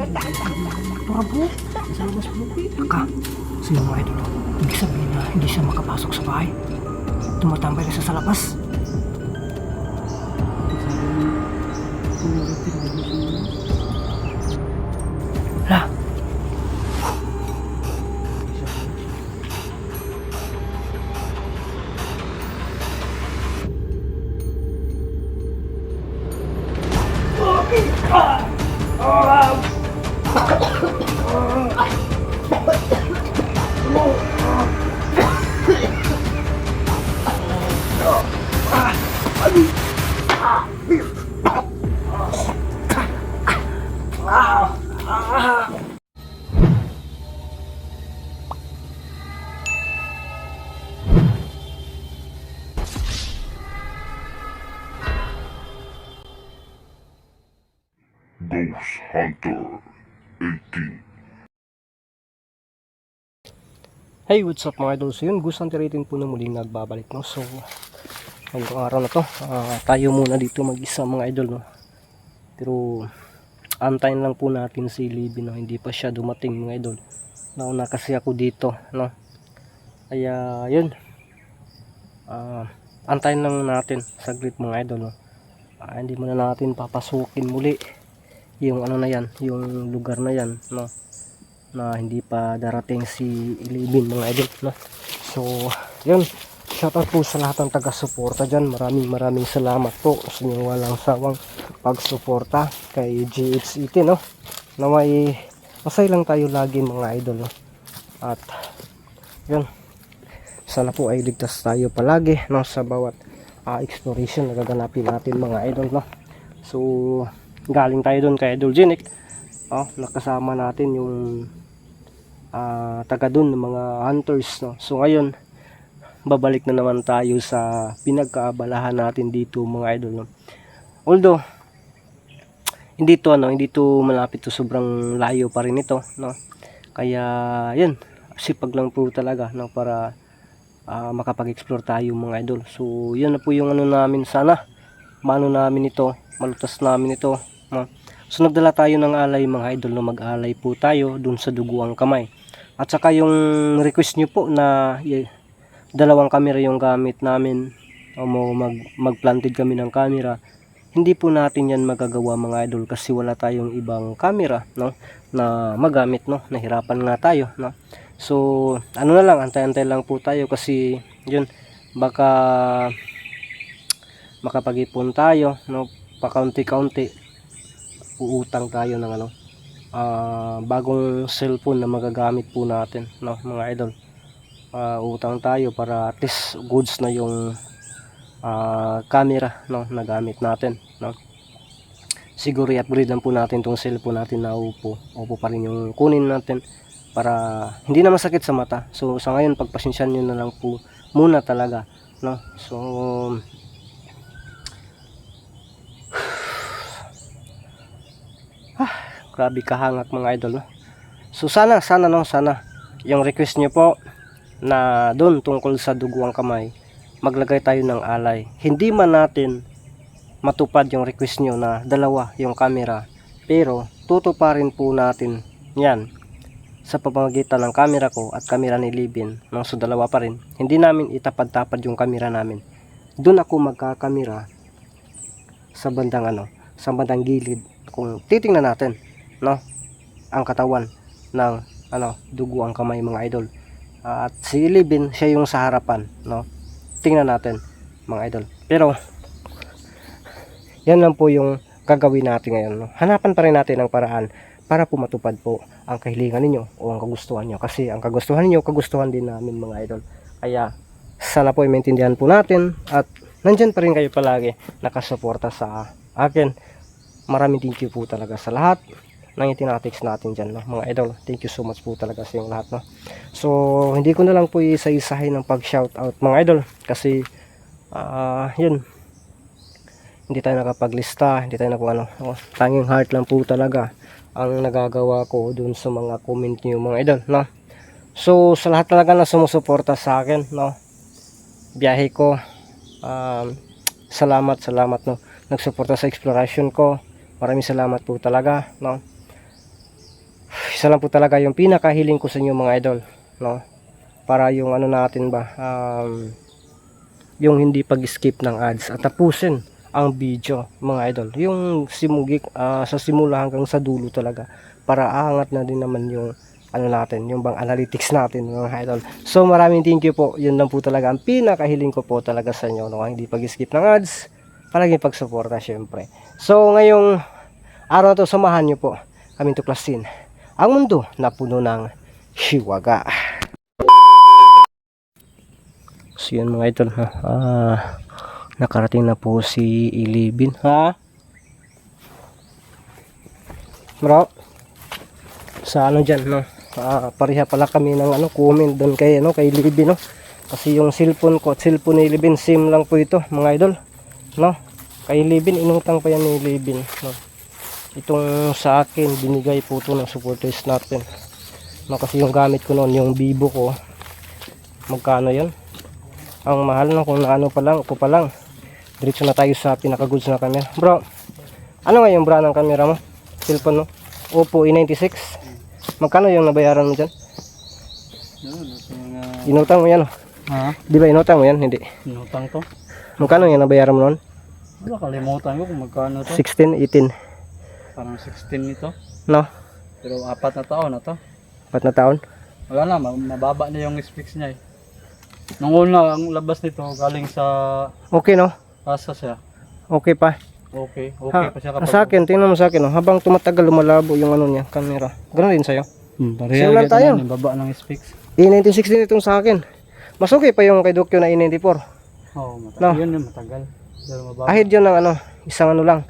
Para po, sa labas po. Aka, sino mga idol? Ibig sabihin na hindi siya makapasok sa bahay. Tumatambay na siya sa labas. Hala. Ghost Hunter 18. Hey, what's up mga idol? So yun, Ghost Hunter 18 po na muling nagbabalik, no? So, ngayong araw na to, tayo muna dito mag-isa mga idol, no? Pero, antayin lang po natin si Libby, no? Hindi pa siya dumating mga idol. Nauna kasi ako dito, no? Kaya, yun. Antayin lang natin saglit mga idol, no? Hindi muna natin papasukin muli yung ano na yan, yung lugar na yan, no? Na hindi pa darating si Ilibin mga idol, no? So yun, shoutout po sa lahat ng taga-suporta dyan. Maraming salamat po sa inyong walang sawang pagsuporta kay GH18, no? Na may masay lang tayo lagi mga idol, no? At yun, sana po ay ligtas tayo palagi, no? Sa bawat exploration na gaganapin natin mga idol, no? So galing tayo doon kay Idol Genic, nakasama natin yung taga doon ng mga hunters, no? So ngayon babalik na naman tayo sa pinagkaabalahan natin dito mga idol, no? Although hindi to malapit to, sobrang layo pa rin ito, no? Kaya yun, sipag lang po talaga, no? Para makapag-explore tayo mga idol. So yun na po yung ano namin, sana mano namin ito, malutas namin ito, no? So nagdala tayo ng alay mga idol, no? Mag-alay po tayo dun sa duguang kamay. At saka yung request nyo po na dalawang camera yung gamit namin, o mag-planted kami ng camera, hindi po natin yan magagawa mga idol kasi wala tayong ibang camera, no? Na magamit, no? Nahirapan nga tayo, no? So ano na lang, antay-antay lang po tayo kasi yun, baka makapag-ipon tayo, no? Pakaunti-kaunti uutang tayo ng ano, bagong cellphone na magagamit po natin, no mga idol. Utang tayo para at least goods na yung camera, no, na gamit natin, no. Siguro i-upgrade lang po natin tong cellphone natin na Oppo pa rin yung kunin natin para hindi na masakit sa mata. So sa ngayon pagpasensyahan nyo na lang po muna talaga, no. So grabe kahangak mga idol, no? So sana yung request nyo po na doon tungkol sa duguang kamay, maglagay tayo ng alay. Hindi man natin matupad yung request nyo na dalawa yung camera, pero tutuparin po natin yan sa pamamagitan ng camera ko at camera ni Libin, no? So dalawa pa rin, hindi namin itapad-tapad yung camera namin. Doon ako magkakamera sa bandang sa bandang gilid, kung titingnan natin, no, ang katawan ng dugo ang kamay mga idol. At si Libin, siya yung sa harapan, no. Tingnan natin mga idol. Pero yan lang po yung gagawin natin ngayon, no? Hanapan pa rin natin ang paraan para po matupad po ang kahilingan ninyo o ang kagustuhan nyo, kasi ang kagustuhan ninyo, kagustuhan din namin mga idol. Kaya sana po i-maintindihan po natin at nandyan pa rin kayo palagi nakasuporta sa akin. Maraming thank you po talaga sa lahat ng itinatics natin dyan, no, mga idol. Thank you so much po talaga sa yung lahat, no. So hindi ko na lang po isa-isahin ng pag-shoutout mga idol kasi yun, hindi tayo nakapaglista, hindi tayo tanging heart lang po talaga ang nagagawa ko dun sa mga comment niyo mga idol, no. So sa lahat talaga na sumusuporta sa akin, no, biyahe ko, salamat, no, nagsuporta sa exploration ko. Maraming salamat po talaga, no. isa lang po talaga yung pinakahiling ko sa inyo mga idol, no? Para yung ano natin ba, yung hindi pag-skip ng ads at tapusin ang video mga idol. Yung sa simula hanggang sa dulo talaga para aangat na din naman yung ano natin, yung bang analytics natin mga idol. So maraming thank you po. Yun lang po talaga ang pinakahiling ko po talaga sa inyo, no? Hindi pag-skip ng ads, palaging pagsuporta syempre. So ngayong araw to, samahan nyo po kami tuklasin ang mundo na puno ng hiwaga. So yun mga idol, ha? Nakarating na po si Ilibin, ha? Bro, sa ano dyan, no? Pareha pala kami ng ano, comment doon kay, ano, kay Ilibin, no? Kasi yung cellphone ko at cellphone ni Ilibin, same lang po ito mga idol, no? Kay Ilibin, inutang pa yan ni Ilibin, no? Itong sa akin, binigay po ito ng supporters natin, no? Kasi yung gamit ko noon, yung Vivo ko, magkano yan? Ang mahal na, kung naano pa lang, upo pa lang. Diretso na tayo sa pinaka-goods na camera. Bro, ano nga yung brand ng camera mo? Cellphone, no? Oppo A96. Magkano yung nabayaran mo dyan? Inutang mo yan, oh. Ha? Di ba inutang mo yan? Hindi. Inutang to? Magkano yung nabayaran mo noon? Wala, kalimutan ko kung magkano to. 16, 18. Parang 16 nito. No? Pero 4 na taon na to. 4 na taon? Wala na, mababa na yung specs niya eh. Nung una, ang labas nito galing sa Okay, no? asa siya. Okay pa. Okay pa siya Sa akin, tingnan mo sa akin, no? Habang tumatagal, lumalabo yung ano niya, camera. Ganun din sa'yo. Pareha Simulan tayo. yung baba ng specs. A96 din itong sa akin. Mas okay pa yung kay Dokyo na A94. Oo, matagal. No. Yun yung matagal. Pero mababa. Ahid yun ng ano, isang ano lang.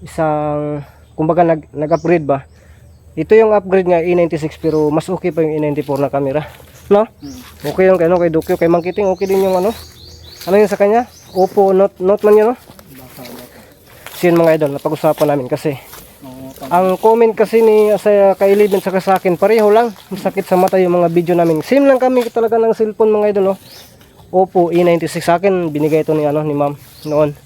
Isang, kumbaga nag-upgrade ba? Ito yung upgrade nga A96 pero mas okay pa yung A94 na camera. No? Okay yung kay, ano, kay Dokyo, kay Mangkiting, okay din yung ano. Ano yun sa kanya? Oppo Note man yun, no? So yun mga idol, napag-usapan namin kasi ang comment kasi ni sa kay Eleven saka sa akin, pareho lang, masakit sa mata yung mga video namin. Same lang kami talaga ng cellphone mga idol, no? Oppo A96 sa akin, binigay ito ni ano ni ma'am noon.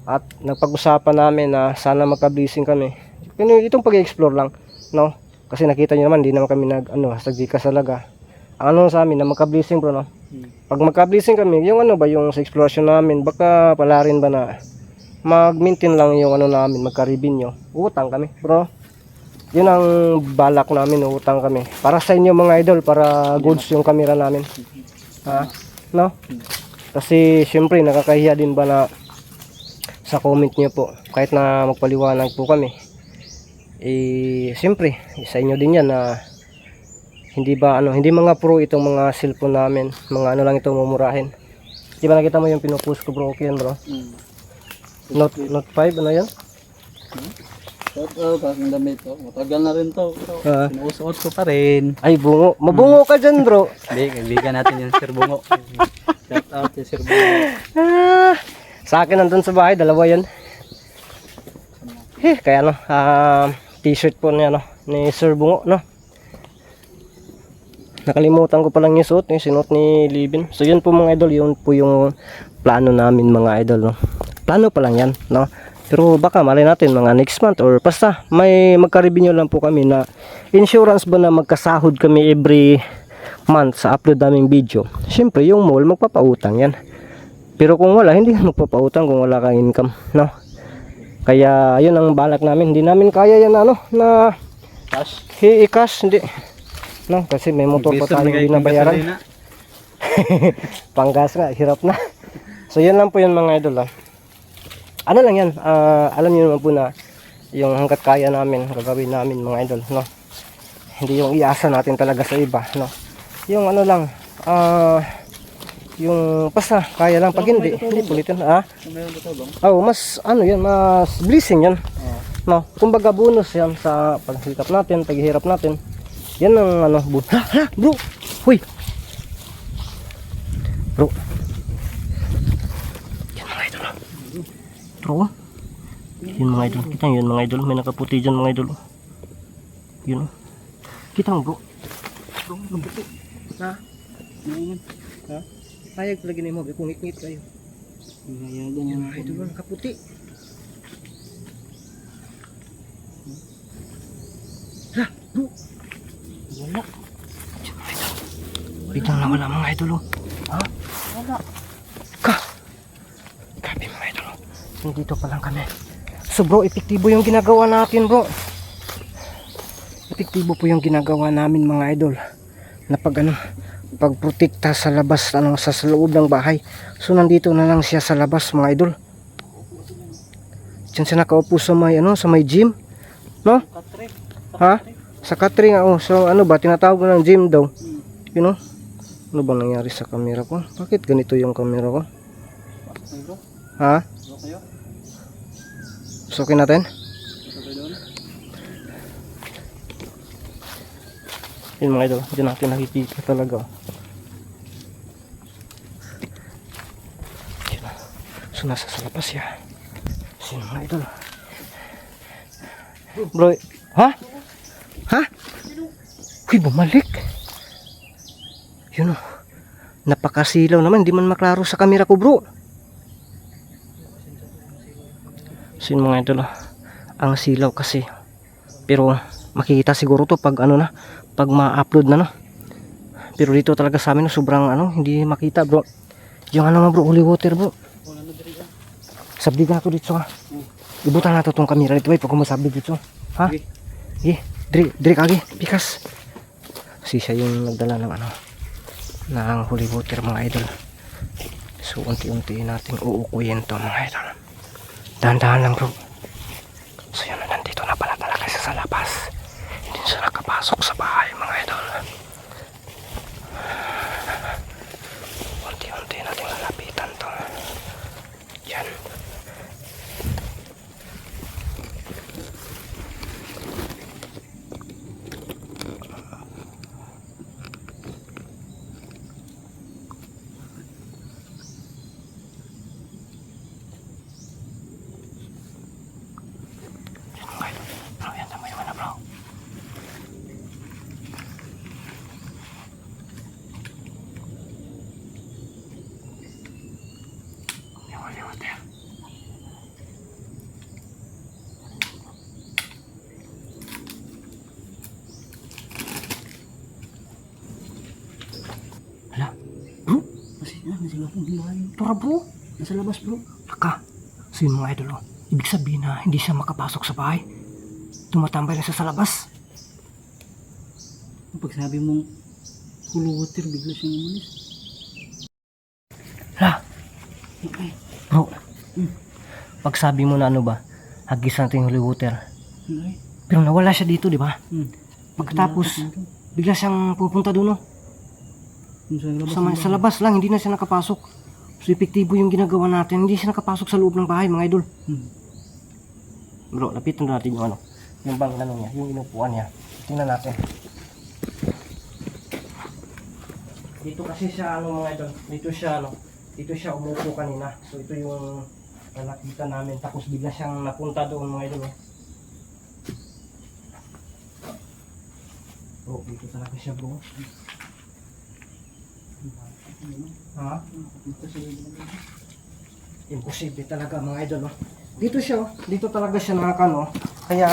At napag-usapan namin na sana magka-blessing kami. Itong pag-explore lang, no? Kasi nakita niyo naman, hindi naman kami sa Gcash talaga. Ang ano sa amin na magka-blessing bro, no? Pag magka-blessing kami, yung ano ba yung sa exploration namin, baka pala rin ba na mag-maintain lang yung ano namin, magka-revenue. Utang kami, bro. Yun ang balak namin, utang kami. Para sa inyo mga idol, para goods yung camera namin. Ha? No? Kasi syempre nakakahiya din ba na sa comment niyo po, kahit na magpaliwanag po kami. Syempre, sa inyo din yan na hindi mga pro itong mga cellphone namin, mga ano lang ito mumurahin. Di ba nakita mo yung pinupost ko bro, okay yan bro? Note 5, ano yan? Ang damit to. Matagal na rin to. Pinusuot ko pa rin. Ay bungo, mabungo ka dyan bro. Hindi, kaibigan natin yung Sir Bungo. Shout out yung Sir Bungo. Sa akin nandun sa bahay, dalawa yan. Kaya ano, t-shirt po niya, no, ni Sir Bungo, no. Nakalimutan ko palang yung suot, yung sinuot ni Libin. So yun po mga idol, yun po yung plano namin mga idol, no. Plano pa lang yan, no. Pero baka malay natin mga next month or basta may magka-revenue lang po kami na insurance ba na magkasahod kami every month sa upload naming video. Siyempre yung mall magpapautang yan. Pero kung wala, hindi magpapautang kung wala kang income, no. Kaya yun ang balak namin. Hindi namin kaya yan na Cash. i-cash, hindi. No, kasi may motor pa tayong binabayaran. Panggas nga, hirap na. So yan lang po yun mga idol. Ano lang yan, alam niyo naman po na yung hanggat kaya namin, gagawin namin mga idol, no. Hindi yung iasa natin talaga sa iba, no. Yung ano lang, yung basta kaya lang, pag hindi pulitin. Mas ano yan, mas blessing yan, no. Kumbaga bonus yan sa paghirap natin, paghihirap natin. Yan ang ano, bro. Huy. Bro. Yan mga idol. Bro. Yun mga idol. Kita yun mga idol. May nakaputi dyan mga idol. Yun. Kita mo bro. Bro, nakaputi. Ha? Ha? Payag lagi na mo. Kung ngit-ngit kayo. Yan mga idol. Nakaputi. Ha? Bro. Wala. Biglang nawala mga idol oh. Ha? Wala. Grabe mga idol oh. Dito pa lang kami. So bro, epektibo yung ginagawa natin bro. Epektibo po yung ginagawa namin mga idol. Na pagprotekta sa labas, sa loob ng bahay. So nandito na lang siya sa labas mga idol. Diyan siya nakaupo sa may, sa may gym. No? Katrik. Ha? Sa catering oh. So tinatawag ng gym daw. You know? Ano bang nangyari sa camera ko? Bakit ganito yung camera ko? Okay bro. Ha? Okay yun. Sukin natin? Okay doon. Yun mga idol, hindi natin nakikita talaga. Yun. So nasa sa labas siya. So yun mga idol. Bro, ha? Ha? Uy, bumalik. Yun o. Napakasilaw naman, hindi man maklaro sa camera ko bro. So yun mga idol, ang silaw kasi. Pero makikita siguro to pag pag ma-upload na no. Pero dito talaga sa amin sobrang hindi makita bro. Yung bro, holy water bro. Wala na diri. Sabdig ako dito ha. Ibutan nato tong camera dito pag kumasabdig dito. Ha? Okay. Eh, diri kagi, pikas. Si siya yung nagdala ng ng holy water mga idol. So unti-unti natin uukuyin to mga idol. Dahan-dahan lang bro. So yun, nandito na pala talaga siya sa labas. Hindi siya nakapasok sa bahay mga idol. Unti-unti natin lalapitan to. Yan. Bro, yan tama yung bro. Liwat yan. Hala, bro. Nasa labas ng bahay. Tora bro. Nasa labas bro. Taka. So yun mga idol ibig sabihin na hindi siya makapasok sa bahay. Tumatambay na siya sa labas. Pag sabi mong holy water, bigla siyang umalis. Hala. Bro. Pag sabi mo na hagis natin yung holy water. Okay. Pero nawala siya dito, di ba? Pagkatapos, Nakakapag nito. bigla siyang pupunta doon, no? Yung sa labas. Sa labas lang, hindi na siya nakapasok. So, epektibo yung ginagawa natin. Hindi siya nakapasok sa loob ng bahay, mga idol. Bro, lapitan natin yung yung bang niya, yung inupuan niya. Tingnan natin. Dito kasi siya, mga idol. Dito siya umupo kanina. So, ito yung nakita namin. Tapos, bigla siyang napunta doon, mga idol. Bro, dito talaga siya, bro. Ha? Imposible talaga mga idol, no? Dito siya, dito talaga siya nakaka, Kaya,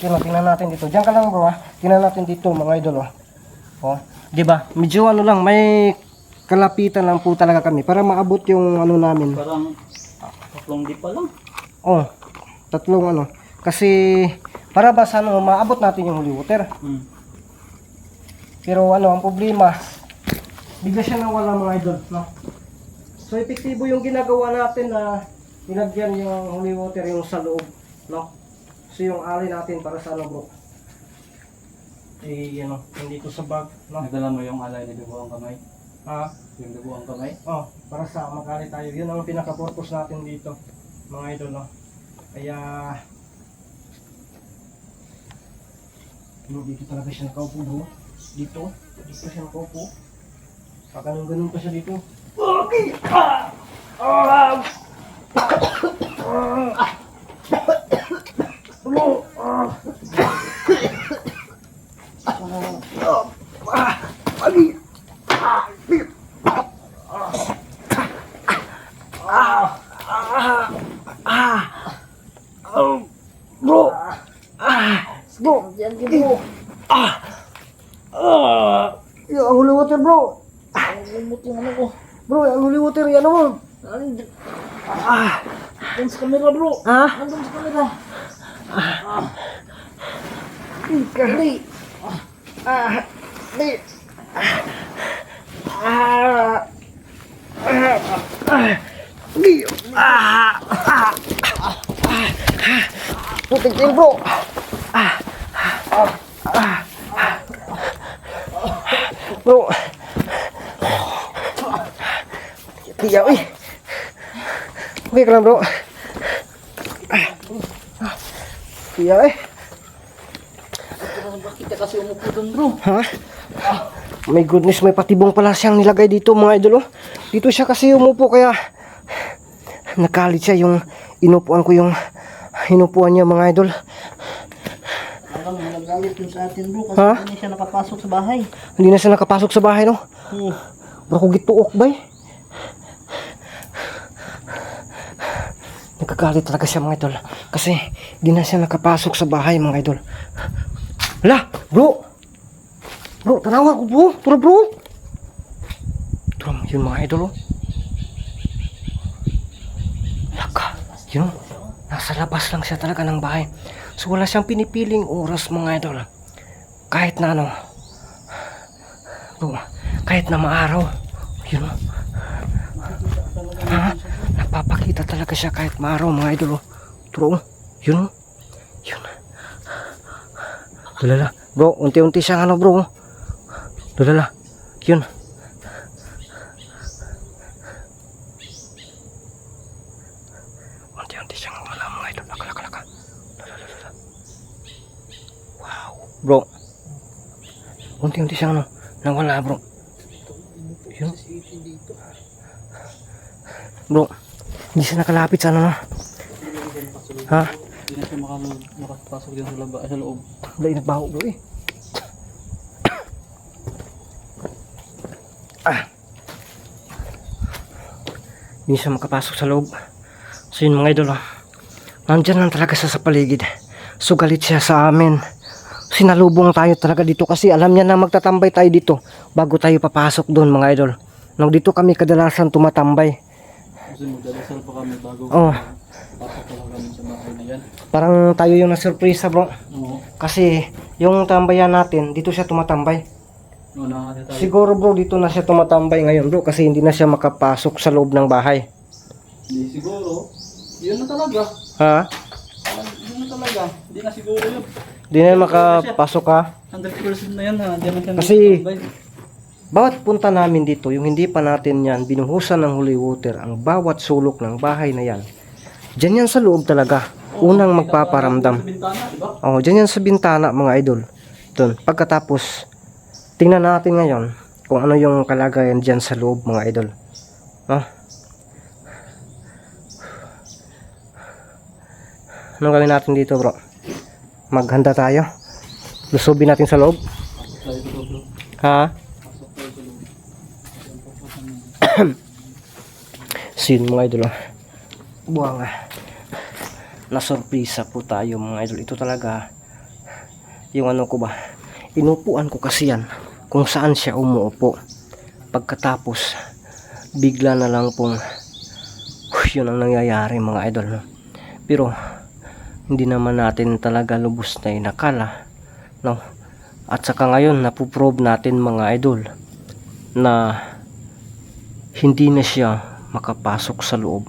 yun, tingnan natin dito. Diyan ka lang bro, ha? Tingnan natin dito mga idol, oh. Di ba? Medyo lang, may kalapitan lang po talaga kami para maabot yung namin. Parang tatlong di pa lang. Oh, tatlong Kasi, para ba sa maabot natin yung holy water. Pero ang problema, bigla siya nawala mga idol, no? So epektibo yung ginagawa natin na nilagyan yung holy water yung sa loob, no? So yung alay natin para sa bro? Nandito sa bag, no? Nagdala mo yung alay ni dugo ang kamay. Ha? Yung dugo ang kamay. Oh, para sa makali tayo. Yun ang pinaka-purpose natin dito, mga idol, no? Kaya dito talaga siya nakaupo, bro. Dito siya nakaupo. Ganun pa siya dito. Okay! Bro! Yung ang holy water, bro. Umot yung ano ko. Bro, ang holy water, yan mo. Doon sa camera bro. Ha? Doon sa camera. Di. Di. Di. Putik din, bro. Bro. Tiyaw eh. Okay ka lang, bro. Tiyaw eh. Bakit ka kasi umupo doon bro? Ha? My goodness, may patibong pala siyang nilagay dito mga idol. Oh. Dito siya kasi umupo kaya nakalit siya yung inupuan ko yung inupuan niya mga idol. Alam mo, nagalit yun sa atin bro kasi Ha? hindi siya nakapasok sa bahay. Hindi na siya nakapasok sa bahay, no? Bro, kung gituok ba eh? Nagkagalit talaga siya mga idol. Kasi hindi na siya nakapasok sa bahay mga idol. Hala, bro! Bro, tanawa ko bro! Tara bro! Tara yun mga idol oh. Laka, yun oh. Nasa labas lang siya talaga ng bahay. So wala siyang pinipiling oras mga idol. Kahit na ano. Bro, kahit na maaraw. Yun oh. Ha? Napapakita talaga siya kahit maaraw mga idol oh. Turo oh. Yun oh. Yun. Dulala. Bro, unti-unti siyang ano bro. Dulala. Yun. Unti-unti siyang wala mga idol. Laka. Dulala. Wow. Bro. Unti-unti siyang ano. Nawala bro. Yun. Bro. Hindi siya nakalapit sa ano na. Ha? Hindi na siya makapasok dyan sa loob. Dahil nagbaho bro eh. Hindi siya makapasok sa loob. So yun mga idol oh. Nandyan lang talaga siya sa paligid. So galit siya sa amin. Sinalubong tayo talaga dito kasi alam niya na magtatambay tayo dito bago tayo papasok doon mga idol. Nung dito kami kadalasan tumatambay. Kasi magdadasal pa kami bago Oh. pasok pa lang kami sa bahay na yan. Parang tayo yung nasurpresa bro. Oo. Kasi yung tambayan natin dito siya tumatambay. Una natin tayo. Siguro bro dito na siya tumatambay ngayon bro kasi hindi na siya makapasok sa loob ng bahay. Hindi siguro. Yun na talaga. Ha? Yun na talaga. Hindi na siguro yun. Hindi na makapasok ka. 100% na yan ha. Hindi naman siya Kasi- nakatambay. Bawat punta namin dito, yung hindi pa natin yan, binuhusan ng holy water, ang bawat sulok ng bahay na yan. Diyan yan sa loob talaga. Unang magpaparamdam. Sa bintana, diba? Oh, diyan yan sa bintana mga idol. Doon. Pagkatapos, tingnan natin ngayon kung ano yung kalagayan diyan sa loob mga idol. No? Anong gawin natin dito bro? Maghanda tayo. Lusubin natin sa loob. Pasok tayo dito bro. Ha? Pasok tayo sa loob. Sin mga idol. Buwang nasurpresa po tayo mga idol. Ito talaga yung ano ko ba. Inupuan ko kasi yan kung saan siya umuupo. Pagkatapos bigla na lang pong yun ang nangyayari mga idol. No? Pero hindi naman natin talaga lubos na inakala. No? At saka ngayon napuprove natin mga idol na hindi na siya makapasok sa loob.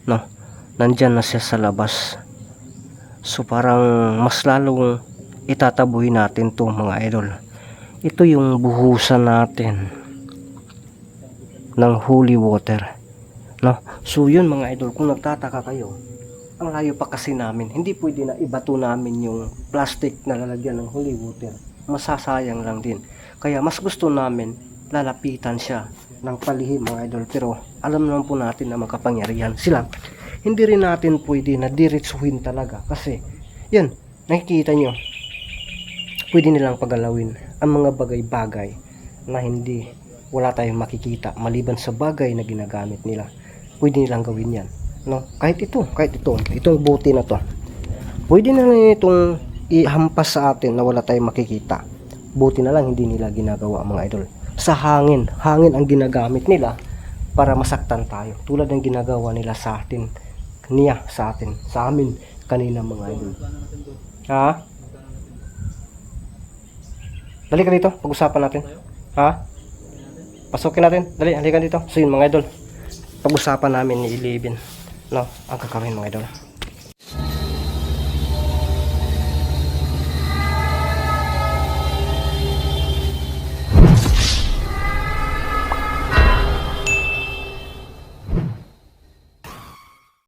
No? Nandyan na siya sa labas. So parang mas lalong itatabuhin natin to mga idol. Ito yung buhusan natin ng holy water. No? So yun mga idol, kung nagtataka kayo, ang layo pa kasi namin, hindi pwede na ibato namin yung plastic na lalagyan ng holy water. Masasayang lang din. Kaya mas gusto namin lalapitan siya ng palihim mga idol. Pero alam naman po natin na makapangyarihan sila. Hindi rin natin pwede na diretsuhin talaga. Kasi yan, nakikita nyo, pwede nilang pagalawin ang mga bagay-bagay na hindi wala tayong makikita maliban sa bagay na ginagamit nila. Pwede nilang gawin yan. No? Kahit itong bote na to. Pwede na itong ihampas sa atin na wala tayong makikita. Buti na lang hindi nila ginagawa mga idol. Sa hangin ang ginagamit nila para masaktan tayo. Tulad ng ginagawa nila sa atin, sa amin kanina mga idol. Ha? Dali ka dito, pag-usapan natin. Ha? Pasukin natin. Dali, halika dito. So yun mga idol, pag-usapan namin ni Ilibin, no, ang kakawin mga idol.